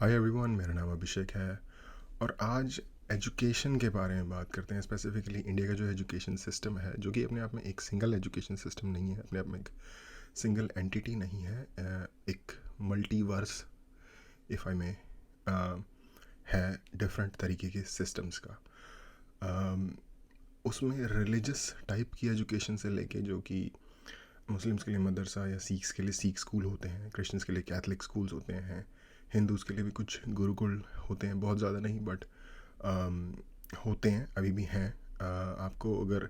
Hi everyone, मेरा नाम अभिषेक है और आज एजुकेशन के बारे में बात करते हैं। स्पेसिफिकली इंडिया का जो एजुकेशन सिस्टम है, जो कि अपने आप में एक सिंगल एजुकेशन सिस्टम नहीं है, अपने आप में एक सिंगल एंटिटी नहीं है, एक मल्टीवर्स इफ़ आई में है डिफरेंट तरीके के सिस्टम्स का। उसमें रिलीजियस टाइप की एजुकेशन से लेके, जो कि मुस्लिम्स के लिए मदरसा या सिख्स के लिए सिख स्कूल होते हैं, क्रिश्चियंस के लिए कैथलिक स्कूल्स होते हैं, हिंदूज़ के लिए भी कुछ गुरुकुल होते हैं, बहुत ज़्यादा नहीं बट होते हैं, अभी भी हैं। आपको अगर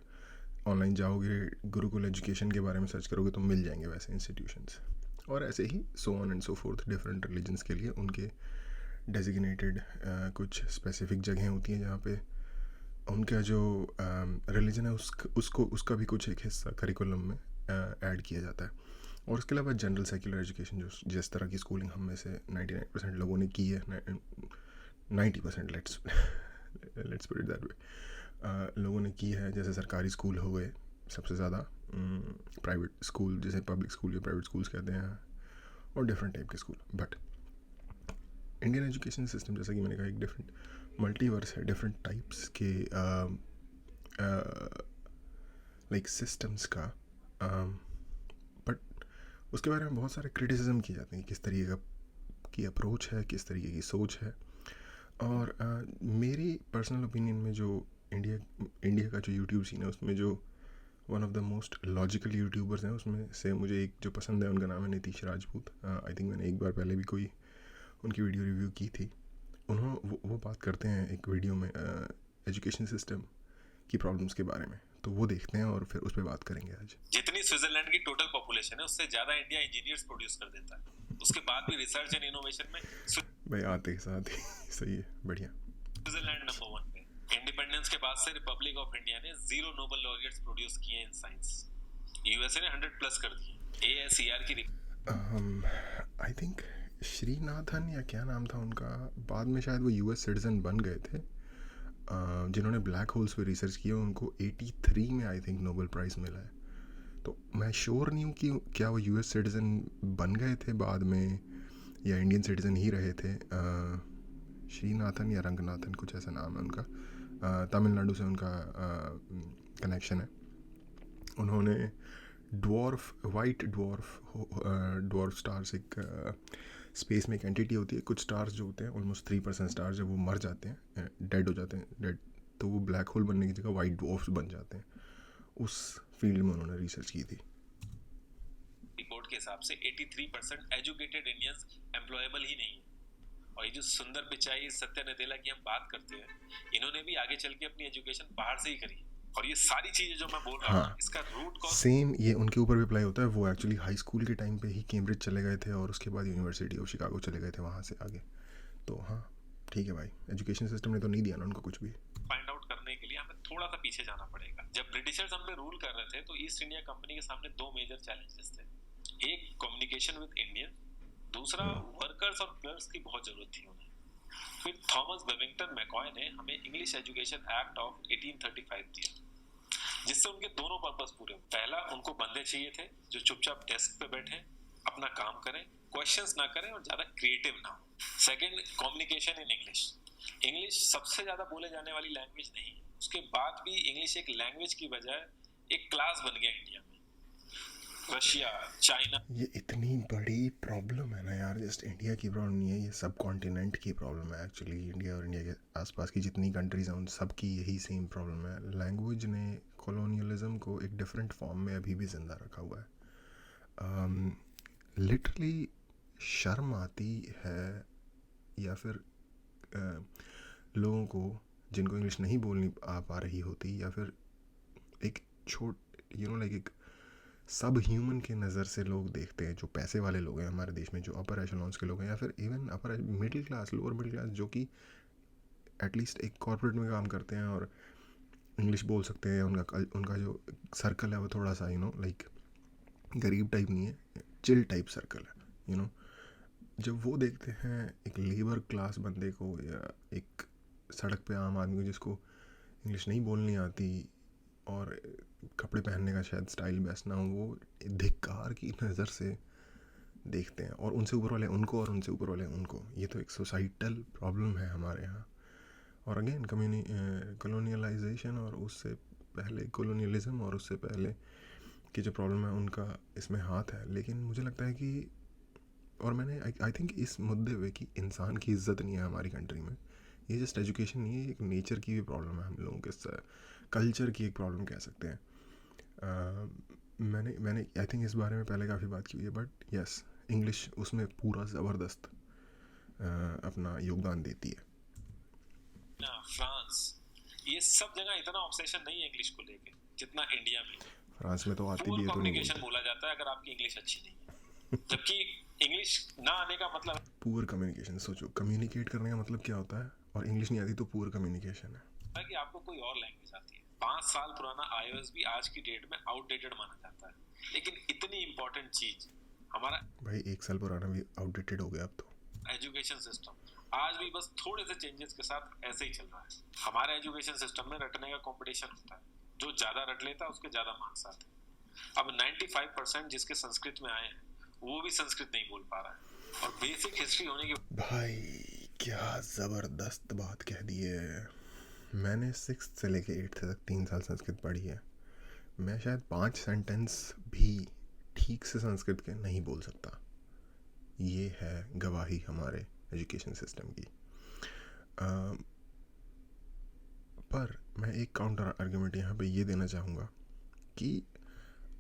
ऑनलाइन जाओगे, गुरुकुल एजुकेशन के बारे में सर्च करोगे तो मिल जाएंगे वैसे इंस्टीट्यूशंस। और ऐसे ही so on and so forth, different religions के लिए उनके डेजिग्नेटेड कुछ स्पेसिफिक जगहें होती हैं जहाँ पे उनका जो रिलीजन है उसका भी कुछ एक हिस्सा करिकुलम में ऐड किया जाता है। और उसके अलावा जनरल सेक्युलर एजुकेशन, जो जिस तरह की स्कूलिंग हम में से 99% लोगों ने की है, 90% let's put it that way, लोगों ने की है, जैसे सरकारी स्कूल हो गए सबसे ज़्यादा, प्राइवेट स्कूल जैसे पब्लिक स्कूल या प्राइवेट स्कूल्स कहते हैं, और डिफरेंट टाइप के school. But Indian education system, जैसा कि मैंने कहा, एक डिफरेंट मल्टीवर्स है, डिफरेंट टाइप्स के लाइक सिस्टम्स का। बट उसके बारे में बहुत सारे क्रिटिसिज्म किए जाते हैं, किस तरीके की अप्रोच है, किस तरीके की सोच है। और मेरी पर्सनल ओपिनियन में जो इंडिया का जो यूट्यूब सीन है, उसमें जो one of the most logical YouTubers हैं, उसमें से मुझे एक जो पसंद है, उनका नाम है नीतीश राजपूत। आई थिंक मैंने एक बार पहले भी कोई उनकी वीडियो रिव्यू की थी। उन्होंने वो बात करते हैं एक वीडियो में एजुकेशन सिस्टम की प्रॉब्लम्स के बारे में, तो वो देखते हैं और फिर उस पर बात करेंगे आज। जितनी स्विट्जरलैंड की टोटल पॉपुलेशन है, उससे ज्यादा इंडिया इंजीनियर्स प्रोड्यूस कर देता है। उसके बाद भी रिसर्च एंड इनोवेशन में भाई आते ही साथ ही सही है, बढ़िया। स्विट्जरलैंड नंबर 1 पे। इंडिपेंडेंस के बाद से रिपब्लिक ऑफ इंडिया ने 0 नोबेल लॉरियट्स प्रोड्यूस किए इन साइंस। यूएसए ने 100 प्लस कर दिए। एएसईआर की आई थिंक श्रीनाथन या क्या नाम था उनका, बाद में शायद वो यूएस सिटीजन बन गए थे, जिन्होंने ब्लैक होल्स पे रिसर्च किया। उनको 83 में आई थिंक नोबेल प्राइज़ मिला है। तो मैं श्योर नहीं हूँ कि क्या वो यूएस सिटीज़न बन गए थे बाद में या इंडियन सिटीज़न ही रहे थे। श्रीनाथन या रंगनाथन, कुछ ऐसा नाम है उनका, तमिलनाडु से उनका कनेक्शन है। उन्होंने वाइट ड्वार्फ स्टार्स, एक स्पेस में एक एंटिटी होती है, कुछ स्टार्स जो होते हैं ऑलमोस्ट 3% स्टार्स, जब वो मर जाते हैं, डेड हो जाते हैं, तो वो ब्लैक होल बनने की जगह वाइट ड्वार्फ्स बन जाते हैं। उस फील्ड में उन्होंने रिसर्च की थी। रिपोर्ट के हिसाब से 83% एजुकेटेड इंडियंस एम्प्लॉयबल ही नहीं है। और ये जो सुंदर पिचाई, सत्या नदेला की हम बात करते हैं, इन्होंने भी आगे चल के अपनी एजुकेशन बाहर से ही करी। और ये सारी चीजें जो मैं बोल रहा हूँ, इसका रूट कॉज सेम ये उनके ऊपर भी अप्लाई होता है। वो एक्चुअली हाई स्कूल के टाइम पे ही कैम्ब्रिज चले गए थे और उसके बाद यूनिवर्सिटी ऑफ शिकागो चले गए थे, वहाँ से आगे। तो हाँ ठीक है भाई, एजुकेशन सिस्टम ने तो नहीं दिया ना उनको कुछ भी। फाइंड आउट करने के लिए हमें थोड़ा सा पीछे जाना पड़ेगा। जब ब्रिटिशर्स हम पे रूल कर रहे थे, तो ईस्ट इंडिया कंपनी के सामने 2 मेजर चैलेंजेस थे। एक, कम्युनिकेशन विद इंडियन, दूसरा वर्कर्स और क्लर्क्स की बहुत जरूरत थी उन्हें। फिर थॉमस बेविंगटन मैकॉय ने हमें इंग्लिश एजुकेशन एक्ट ऑफ 1835 दिया, जिससे उनके दोनों पर्पस पूरे हुए। पहला, उनको बंदे चाहिए थे जो चुपचाप डेस्क पे बैठे, अपना काम करें, क्वेश्चंस ना करें और ज्यादा क्रिएटिव ना हो। Second, communication in English. English सबसे ज्यादा बोले जाने वाली लैंग्वेज नहीं है, उसके बाद भी इंग्लिश एक लैंग्वेज की बजाय एक क्लास बन गया इंडिया में। रशिया, चाइना, ये इतनी बड़ी प्रॉब्लम है ना यार, जस्ट इंडिया की प्रॉब्लम नहीं है, ये सब कॉन्टिनेंट की प्रॉब्लम है एक्चुअली। इंडिया और इंडिया के आसपास की जितनी कंट्रीज हैं, उन सब की यही सेम प्रॉब्लम है। लैंग्वेज ने कॉलोनियलिज्म को एक डिफरेंट फॉर्म में अभी भी ज़िंदा रखा हुआ है। लिटरली शर्म आती है, या फिर लोगों को जिनको इंग्लिश नहीं बोलनी आ पा रही होती, या फिर एक लाइक एक सब ह्यूमन के नज़र से लोग देखते हैं, जो पैसे वाले लोग हैं हमारे देश में, जो अपर एशेलॉन्स के लोग हैं, या फिर even upper middle class, lower middle class, जो कि एटलीस्ट एक कॉर्पोरेट में काम करते हैं और इंग्लिश बोल सकते हैं। उनका जो सर्कल है वो थोड़ा सा लाइक गरीब टाइप नहीं है, चिल टाइप सर्कल है। जब वो देखते हैं एक लेबर क्लास बंदे को या एक सड़क पे आम आदमी को जिसको इंग्लिश नहीं बोलनी आती और कपड़े पहनने का शायद स्टाइल बेस्ट ना हो, वो धिक्कार की नज़र से देखते हैं, और उनसे ऊपर वाले उनको और उनसे ऊपर वाले उनको। ये तो एक सोसाइटल प्रॉब्लम है हमारे यहाँ। और अगेन कॉलोनियलाइजेशन और उससे पहले कॉलोनियलिज्म और उससे पहले की जो प्रॉब्लम है उनका इसमें हाथ है। लेकिन मुझे लगता है कि, और मैंने आई थिंक इस मुद्दे पे कि इंसान की इज्जत नहीं है हमारी कंट्री में, ये जस्ट एजुकेशन नहीं है, एक नेचर की भी प्रॉब्लम है हम लोगों के, कल्चर की एक प्रॉब्लम कह सकते हैं। मैंने मैंने आई थिंक इस बारे में पहले काफ़ी बात की हुई है, बट यस, इंग्लिश उसमें पूरा ज़बरदस्त अपना योगदान देती है। फ्रांस, ये सब जगह इतना ऑब्सेशन नहीं है इंग्लिश को लेके जितना इंडिया में। फ्रांस में तो आती पुअर भी है तो नहीं कम्युनिकेशन बोलते। बोला जाता है अगर आपकी इंग्लिश अच्छी नहीं है, जबकि इंग्लिश ना आने का मतलब पुअर कम्युनिकेशन, सोचो कम्युनिकेट करने का मतलब क्या होता है, और इंग्लिश नहीं आती तो पुअर कम्युनिकेशन है कि आपको कोई और लैंग्वेज आती है। 5 साल पुराना iOS भी आज की डेट में आउटडेटेड माना जाता है, लेकिन इतनी इंपॉर्टेंट चीज हमारा भाई। 1 साल पुराना भी आउटडेटेड हो गया अब तो। एजुकेशन सिस्टम आज भी बस थोड़े से चेंजेस के साथ ऐसे ही चल रहा है। हमारे एजुकेशन सिस्टम में रटने का कंपटीशन होता है, जो ज्यादा रट लेता है उसके ज्यादा मार्क्स आते हैं। अब 95% जिसके संस्कृत में आए हैं वो भी संस्कृत नहीं बोल पा रहा है, और बेसिक हिस्ट्री होने की भाई क्या ज़बरदस्त बात कह दी है। मैंने 6th से लेके 8th तक 3 साल संस्कृत पढ़ी है। मैं शायद 5 सेंटेंस भी ठीक से संस्कृत के नहीं बोल सकता। ये है गवाही हमारे एजुकेशन सिस्टम की। पर मैं एक काउंटर आर्ग्यूमेंट यहाँ पे ये देना चाहूँगा कि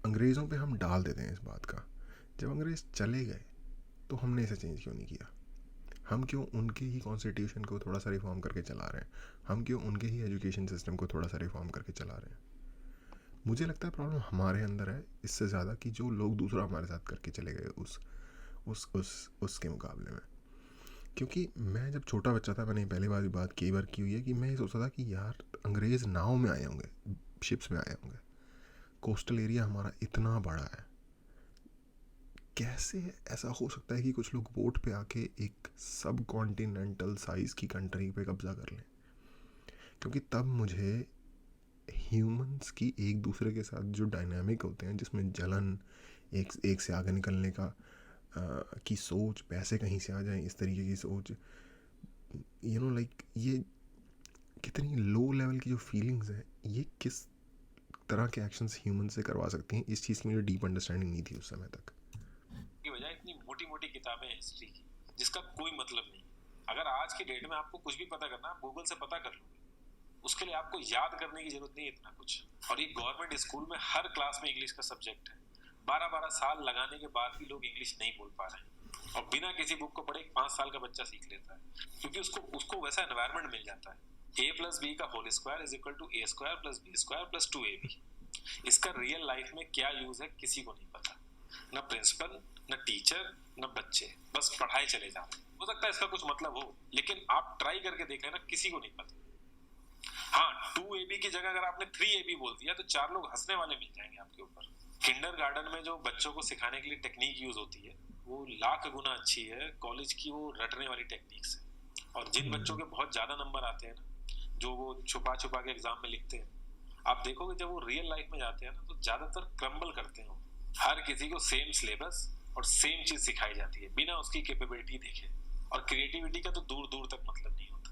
अंग्रेज़ों पे हम डाल देते हैं इस बात का। जब अंग्रेज़ चले गए तो हमने इसे चेंज क्यों नहीं किया? हम क्यों उनके ही कॉन्स्टिट्यूशन को थोड़ा सा रिफॉर्म करके चला रहे हैं? हम क्यों उनके ही एजुकेशन सिस्टम को थोड़ा सा रिफॉर्म करके चला रहे हैं? मुझे लगता है प्रॉब्लम हमारे अंदर है इससे ज़्यादा कि जो लोग दूसरा हमारे साथ करके चले गए उसके मुकाबले में। क्योंकि मैं जब छोटा बच्चा था, मैंने पहली बार कई बार की हुई है कि मैं ये सोचता था कि यार अंग्रेज़ नाव में आए होंगे, शिप्स में आए होंगे। कोस्टल एरिया हमारा इतना बड़ा है, कैसे ऐसा हो सकता है कि कुछ लोग बोट पे आके एक सब कॉन्टिनेंटल साइज़ की कंट्री पे कब्ज़ा कर लें? क्योंकि तब मुझे ह्यूमंस की एक दूसरे के साथ जो डायनामिक होते हैं, जिसमें जलन, एक से आगे निकलने का की सोच, पैसे कहीं से आ जाए इस तरीके की सोच, लाइक ये कितनी लो लेवल की जो फीलिंग्स हैं, ये किस तरह के एक्शंस ह्यूमन से करवा सकती हैं, इस चीज़ की मुझे डीप अंडरस्टैंडिंग नहीं थी उस समय तक। की बजाय इतनी मोटी मोटी किताबें हैं हिस्ट्री की जिसका कोई मतलब नहीं। अगर आज की डेट में आपको कुछ भी पता करना, आप गूगल से पता कर लोगे, उसके लिए आपको याद करने की जरूरत नहीं है इतना कुछ। और ये गवर्नमेंट स्कूल में हर क्लास में इंग्लिश का सब्जेक्ट है। 12-12 साल लगाने के बाद भी लोग इंग्लिश नहीं बोल पा रहे हैं, और बिना किसी बुक को पढ़े 5 साल का बच्चा सीख लेता है, क्योंकि उसको वैसा एनवायरनमेंट मिल जाता है। a+b का whole square is equal to a² + b² + 2ab। इसका रियल लाइफ में क्या यूज है किसी को नहीं पता, ना प्रिंसिपल, ना टीचर, ना बच्चे, बस पढ़ाई चले जा रहे हैं। हो सकता है इसका कुछ मतलब हो, लेकिन आप ट्राई करके देख लेना, किसी को नहीं पता। हाँ, 2ab की जगह अगर आपने 3ab बोल दिया तो 4 लोग हंसने वाले मिल जाएंगे आपके ऊपर। किंडरगार्टन में जो बच्चों को सिखाने के लिए टेक्निक यूज होती है वो लाख गुना अच्छी है कॉलेज की वो रटने वाली टेक्निक से। और जिन बच्चों के बहुत ज्यादा नंबर आते हैं ना, जो वो छुपा छुपा के एग्जाम में लिखते हैं, आप देखोगे जब वो रियल लाइफ में जाते हैं ना तो ज्यादातर क्रम्बल करते हैं। हर किसी को सेम सिलेबस और सेम चीज सिखाई जाती है बिना उसकी कैपेबिलिटी देखे, और क्रिएटिविटी का तो दूर दूर तक मतलब नहीं होता।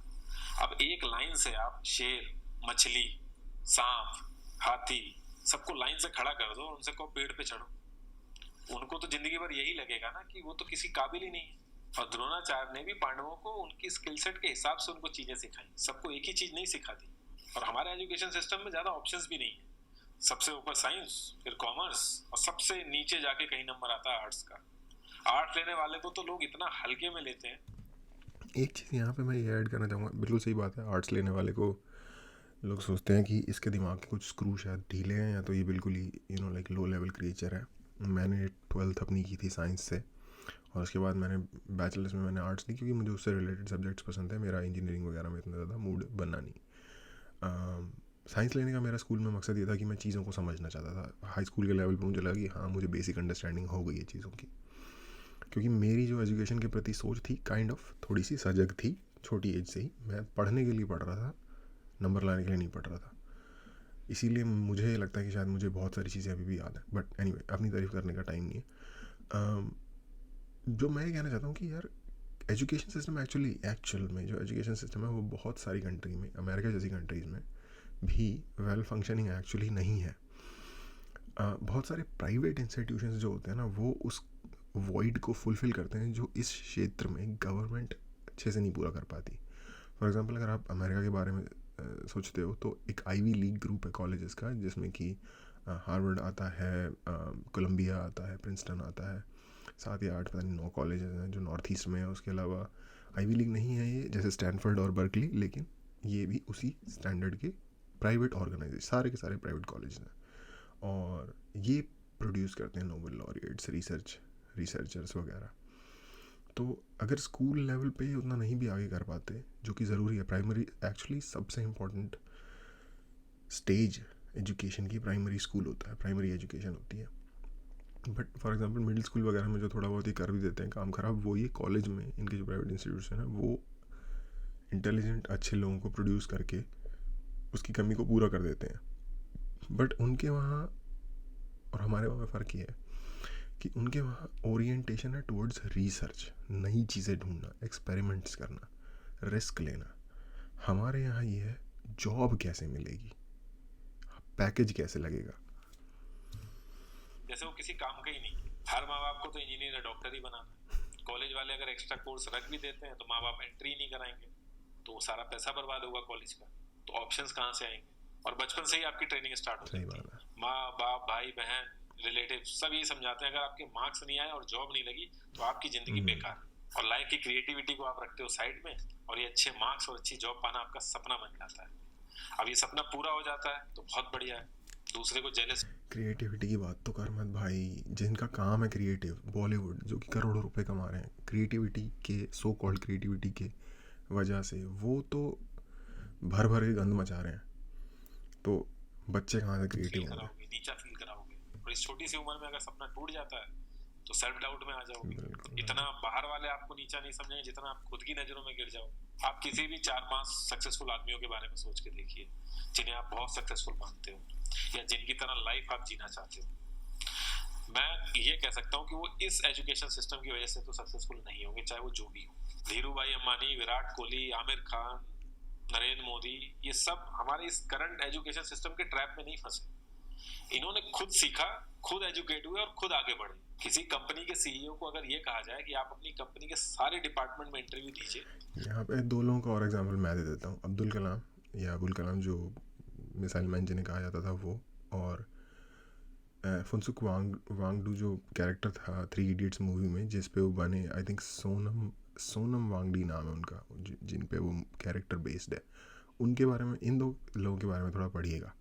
अब एक लाइन से आप शेर, मछली, सांप, हाथी सबको लाइन से खड़ा कर दो और उनसे कहो पेड़ पे चढ़ो, उनको तो जिंदगी भर यही लगेगा ना कि वो तो किसी काबिल ही नहीं है। और द्रोणाचार्य ने भी पांडवों को उनकी स्किल सेट के हिसाब से उनको चीजें सिखाई, सबको एक ही चीज नहीं सिखाती। और हमारे एजुकेशन सिस्टम में ज्यादा ऑप्शंस भी नहीं है, सबसे ऊपर साइंस, फिर कॉमर्स, और सबसे नीचे जाके कहीं नंबर आता है आर्ट्स का। आर्ट्स लेने वाले को तो लोग इतना हल्के में लेते हैं। एक चीज़ यहाँ पे मैं ये ऐड करना चाहूँगा, बिल्कुल सही बात है। आर्ट्स लेने वाले को लोग सोचते हैं कि इसके दिमाग के कुछ स्क्रू शायद ढीले हैं, या तो ये बिल्कुल ही लाइक लो लेवल क्रिएचर है। मैंने 12th अपनी की थी साइंस से, और उसके बाद मैंने बैचलर्स में मैंने आर्ट्स ली, क्योंकि मुझे उससे रिलेटेड सब्जेक्ट्स पसंद है। मेरा इंजीनियरिंग वगैरह में इतना ज़्यादा मूड बनना नहीं। साइंस लेने का मेरा स्कूल में मकसद ये था कि मैं चीज़ों को समझना चाहता था। हाई स्कूल के लेवल पे मुझे लगा कि हाँ, मुझे बेसिक अंडरस्टैंडिंग हो गई है चीज़ों की, क्योंकि मेरी जो एजुकेशन के प्रति सोच थी काइंड ऑफ थोड़ी सी सजग थी। छोटी एज से ही मैं पढ़ने के लिए पढ़ रहा था, नंबर लाने के लिए नहीं पढ़ रहा था। इसीलिए मुझे लगता है कि शायद मुझे बहुत सारी चीज़ें अभी भी याद है। बट एनीवे, अपनी तारीफ़ करने का टाइम नहीं है। जो मैं ये कहना चाहता हूँ कि यार एजुकेशन सिस्टम एक्चुअल में जो एजुकेशन सिस्टम है वो बहुत सारी कंट्री में, अमेरिका जैसी कंट्रीज़ में भी वेल फंक्शनिंग एक्चुअली नहीं है। बहुत सारे प्राइवेट इंस्टीट्यूशंस जो होते हैं ना वो उस वॉइड को फुलफ़िल करते हैं जो इस क्षेत्र में गवर्नमेंट अच्छे से नहीं पूरा कर पाती। फॉर एग्जांपल अगर आप अमेरिका के बारे में सोचते हो तो एक आईवी लीग ग्रुप है कॉलेजेस का, जिसमें कि हार्वर्ड आता है, कोलंबिया आता है, प्रिंसटन आता है, 7 या 8 पता नहीं 9 कॉलेजेस हैं जो नॉर्थ ईस्ट में है। उसके अलावा आईवी लीग नहीं है ये, जैसे स्टैनफोर्ड और बर्कली, लेकिन ये भी उसी स्टैंडर्ड के प्राइवेट ऑर्गेनाइजेशन, सारे के सारे प्राइवेट कॉलेज हैं, और ये प्रोड्यूस करते हैं नोबेल लॉरिएट्स, रिसर्चर्स वगैरह। तो अगर स्कूल लेवल पे ही उतना नहीं भी आगे कर पाते, जो कि ज़रूरी है, प्राइमरी एक्चुअली सबसे इम्पोर्टेंट स्टेज एजुकेशन की प्राइमरी स्कूल होता है, प्राइमरी एजुकेशन होती है। But for example middle school वगैरह में जो थोड़ा बहुत ही कर भी देते हैं काम खराब, वो ये कॉलेज में इनके जो प्राइवेट इंस्टीट्यूशन है वो इंटेलिजेंट अच्छे लोगों को प्रोड्यूस करके उसकी कमी को पूरा कर देते हैं। बट उनके वहाँ और हमारे वहाँ में फ़र्क ये है कि उनके वहाँ ओरिएंटेशन है टुवर्ड्स रिसर्च, नई चीज़ें ढूंढना, एक्सपेरिमेंट्स करना, रिस्क लेना। हमारे यहाँ ये है जॉब कैसे मिलेगी, पैकेज कैसे लगेगा। जैसे वो किसी काम का ही नहीं। हर माँ बाप को तो इंजीनियर या डॉक्टर ही बनाना है। कॉलेज वाले अगर एक्स्ट्रा कोर्स रख भी देते हैं तो माँ बाप एंट्री नहीं कराएंगे, तो सारा पैसा बर्बाद होगा कॉलेज का। तो ऑप्शंस कहाँ से आएंगे? और बचपन से ही आपकी ट्रेनिंग स्टार्ट हो जाती है। माँ बाप, भाई बहन, रिलेटिव सब ये समझाते हैं अगर आपके मार्क्स नहीं आए और जॉब नहीं लगी तो आपकी जिंदगी बेकार। और लाइफ की क्रिएटिविटी को आप रखते हो साइड में, और ये अच्छे मार्क्स और अच्छी जॉब पाना आपका सपना बन जाता है। अब ये सपना पूरा हो जाता है तो बहुत बढ़िया है, दूसरे को जेलस। क्रिएटिविटी की बात तो कर मत भाई, जिनका काम है क्रिएटिव, बॉलीवुड जो कि करोड़ों रुपए कमा रहे हैं क्रिएटिविटी के, सो कॉल्ड क्रिएटिविटी के वजह से, वो तो भर भर के गंद मचा रहे हैं। तो बच्चे कहाँ से क्रिएटिव होंगे, नीचा फील कराओगे। और इस छोटी सी उम्र में अगर सपना टूट जाता है तो सेल्फ डाउट में आ जाओगे। इतना बाहर वाले आपको नीचा नहीं समझेंगे जितना आप खुद की नजरों में गिर जाओ। आप किसी भी 4-5 सक्सेसफुल आदमियों के बारे में सोच के देखिए जिन्हें आप बहुत सक्सेसफुल मानते हो या जिनकी तरह लाइफ आप जीना चाहते हो। मैं ये कह सकता हूँ कि वो इस एजुकेशन सिस्टम की वजह से तो सक्सेसफुल नहीं होंगे, चाहे वो जो भी हो। धीरू भाई अंबानी, विराट कोहली, आमिर खान, नरेंद्र मोदी, ये सब हमारे इस करंट एजुकेशन सिस्टम के ट्रैप में नहीं फंसे। इन्होंने खुद सीखा, खुद एजुकेट हुए और खुद आगे बढ़े। किसी कंपनी के सीईओ को अगर ये कहा जाए कि आप अपनी कंपनी के सारे डिपार्टमेंट में इंटरव्यू दीजिए। यहाँ पे 2 लोगों का और एग्जांपल मैं दे देता हूँ, अब्दुल कलाम, या अबुल कलाम जो मिसाइल मैन जिन्हें कहा जाता था वो, और फुनसुक वांगडू जो कैरेक्टर था 3 इडियट्स मूवी में जिस पे वो बने, आई थिंक सोनम वांगडी नाम है उनका, जिन पे वो कैरेक्टर बेस्ड है। उनके बारे में, इन 2 लोगों के बारे में थोड़ा पढ़िएगा,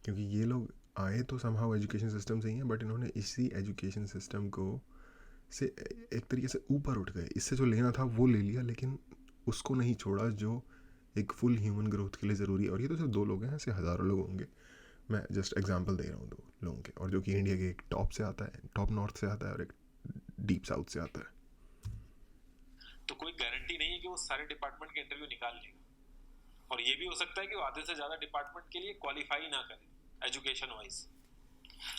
क्योंकि ये लोग आए तो समहाउ एजुकेशन सिस्टम से ही हैं, बट इन्होंने इसी एजुकेशन सिस्टम को से एक तरीके से ऊपर उठ गए। इससे जो लेना था वो ले लिया, लेकिन उसको नहीं छोड़ा जो एक फुल ह्यूमन ग्रोथ के लिए ज़रूरी है। और ये तो सिर्फ 2 लोग हैं, ऐसे हज़ारों लोग होंगे, मैं जस्ट एग्जांपल दे रहा हूँ 2 लोगों के, और जो कि इंडिया के एक टॉप से आता है, टॉप नॉर्थ से आता है, और एक डीप साउथ से आता है। तो कोई गारंटी नहीं है कि वो सारे डिपार्टमेंट के इंटरव्यू निकाल लेगा, और ये भी हो सकता है कि वो आधे से ज्यादा डिपार्टमेंट के लिए क्वालिफाई ना करे एजुकेशन वाइज,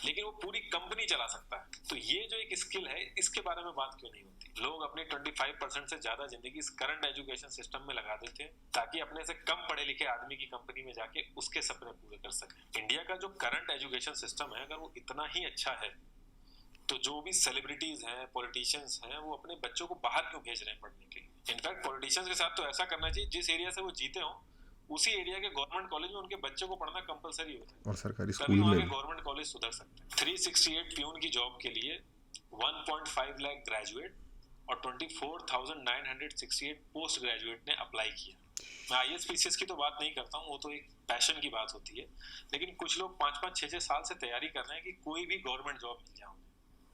लेकिन वो पूरी कंपनी चला सकता है। तो ये जो एक स्किल है, इसके बारे में बात क्यों नहीं होती? लोग अपनी 25% से ज्यादा जिंदगी इस करंट एजुकेशन सिस्टम में लगा देते हैं ताकि अपने से कम पढ़े लिखे आदमी की कंपनी में जाके उसके सपने पूरे कर सके। इंडिया का जो करंट एजुकेशन सिस्टम है, अगर वो इतना ही अच्छा है तो जो भी सेलिब्रिटीज हैं, पॉलिटिशियंस हैं, वो अपने बच्चों को बाहर क्यों भेज रहे हैं पढ़ने के लिए? इनफैक्ट पॉलिटिशियंस के साथ तो ऐसा करना चाहिए, जिस एरिया से वो जीते हो उसी एरिया के गवर्नमेंट कॉलेज में उनके बच्चों को पढ़ना कंपलसरी होता है, और सरकारी स्कूल में भी गवर्नमेंट कॉलेज सुधर सकते हैं। 368 प्यून की जॉब के लिए 1.5 लाख ग्रेजुएट और 24,968 पोस्ट ग्रेजुएट ने अप्लाई किया। मैं आईएएस पीसीएस की तो बात नहीं करता हूँ, वो तो एक पैशन की बात होती है, लेकिन कुछ लोग 5-5, 6-6 साल से तैयारी कर रहे हैं कि कोई भी गवर्नमेंट जॉब मिल जाए।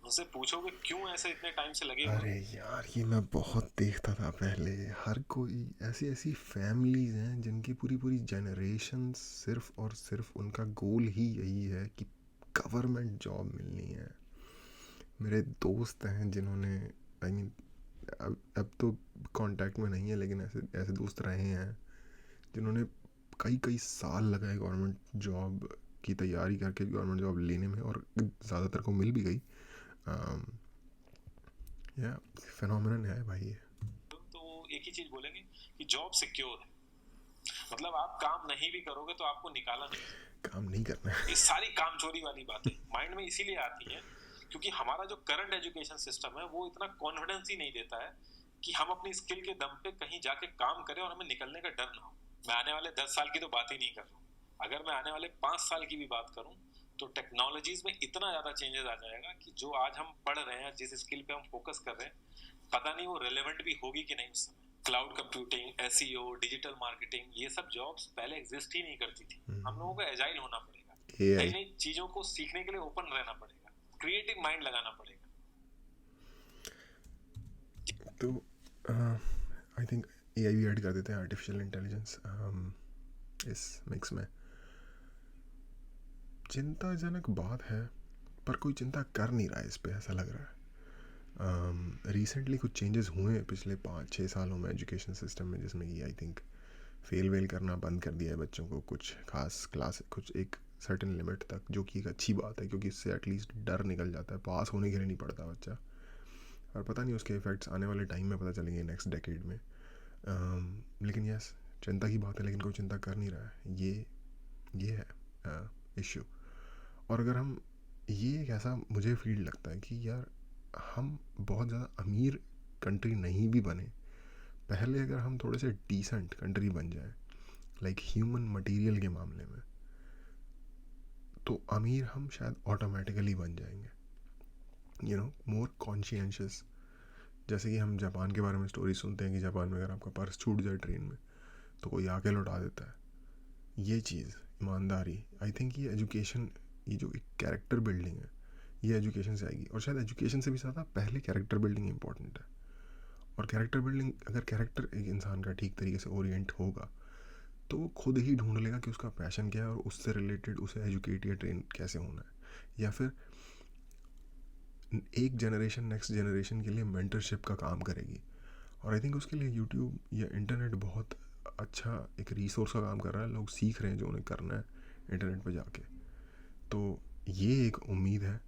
उनसे पूछोगे क्यों ऐसे इतने टाइम से लगे? अरे यार, ये मैं बहुत देखता था पहले, हर कोई ऐसी फैमिलीज हैं जिनकी पूरी जनरेशन सिर्फ और सिर्फ उनका गोल ही यही है कि गवर्नमेंट जॉब मिलनी है। मेरे दोस्त हैं जिन्होंने, आई मीन अब तो कांटेक्ट में नहीं है, लेकिन ऐसे दोस्त रहे हैं जिन्होंने कई साल लगाए गवर्नमेंट जॉब की तैयारी करके गवर्नमेंट जॉब लेने में, और ज़्यादातर को मिल भी गई। या फिनोमिनन है भाई ये। तो एक ही चीज बोलेंगे कि जॉब सिक्योर है, मतलब आप काम नहीं भी करोगे तो आपको निकाला नहीं, काम नहीं करना है। ये सारी काम चोरी वाली बातें माइंड में इसीलिए आती है क्योंकि हमारा जो करंट एजुकेशन सिस्टम है वो इतना कॉन्फिडेंस ही नहीं देता है कि हम अपनी स्किल के दम पे कहीं जाके काम करें और हमें निकलने का डर ना हो। मैं आने वाले 10 साल की तो बात ही नहीं कर रहा हूँ, अगर मैं आने वाले 5 साल की भी बात करूँ तो टेक्नोलॉजीज में इतना ज्यादा चेंजेस आ जाएगा कि जो आज हम पढ़ रहे हैं, जिस स्किल पे हम फोकस कर रहे हैं, पता नहीं वो रेलेवेंट भी होगी कि नहीं उस समय। Cloud computing, SEO, digital marketing, ये सब जॉब्स पहले एग्जिस्ट ही नहीं करती थी। हम लोगों को एजाइल होना पड़ेगा, नई AI नई चीजों को सीखने के लिए ओपन रहना पड़ेगा, क्रिएटिव माइंड लगाना पड़ेगा। तो आई थिंक AI भी ऐड कर देते हैं, आर्टिफिशियल इंटेलिजेंस इस मिक्स में। चिंताजनक बात है, पर कोई चिंता कर नहीं रहा है इस पे, ऐसा लग रहा है। रिसेंटली कुछ चेंजेस हुए हैं पिछले 5-6 सालों में एजुकेशन सिस्टम में, जिसमें कि आई थिंक फेल वेल करना बंद कर दिया है बच्चों को, कुछ खास क्लास, कुछ एक सर्टेन लिमिट तक, जो कि एक अच्छी बात है क्योंकि इससे एटलीस्ट डर निकल जाता है, पास होने के लिए नहीं पड़ता बच्चा। और पता नहीं उसके इफ़ेक्ट्स आने वाले टाइम में पता चलेंगे, नेक्स्ट डेकेड में। लेकिन यस, चिंता की बात है, लेकिन कोई चिंता कर नहीं रहा है, ये है इशू। और अगर हम, ये एक ऐसा मुझे फील लगता है कि यार हम बहुत ज़्यादा अमीर कंट्री नहीं भी बने, पहले अगर हम थोड़े से डिसेंट कंट्री बन जाए लाइक ह्यूमन मटेरियल के मामले में, तो अमीर हम शायद ऑटोमेटिकली बन जाएंगे, मोर कॉन्शियंशियस। जैसे कि हम जापान के बारे में स्टोरी सुनते हैं कि जापान में अगर आपका पर्स छूट जाए ट्रेन में तो कोई आके लौटा देता है। ये चीज़, ईमानदारी, आई थिंक ये एजुकेशन, ये जो एक कैरेक्टर बिल्डिंग है, ये एजुकेशन से आएगी। और शायद एजुकेशन से भी ज़्यादा पहले कैरेक्टर बिल्डिंग इंपॉर्टेंट है। और कैरेक्टर बिल्डिंग, अगर कैरेक्टर एक इंसान का ठीक तरीके से ओरिएंट होगा तो वो खुद ही ढूंढ लेगा कि उसका पैशन क्या है और उससे रिलेटेड उसे एजुकेट या ट्रेन कैसे होना है। या फिर एक जनरेशन नेक्स्ट जनरेशन के लिए मेंटरशिप का काम करेगी। और आई थिंक उसके लिए यूट्यूब या इंटरनेट बहुत अच्छा एक रिसोर्स का काम कर रहा है। लोग सीख रहे हैं जो उन्हें करना है इंटरनेट पे जाके। तो ये एक उम्मीद है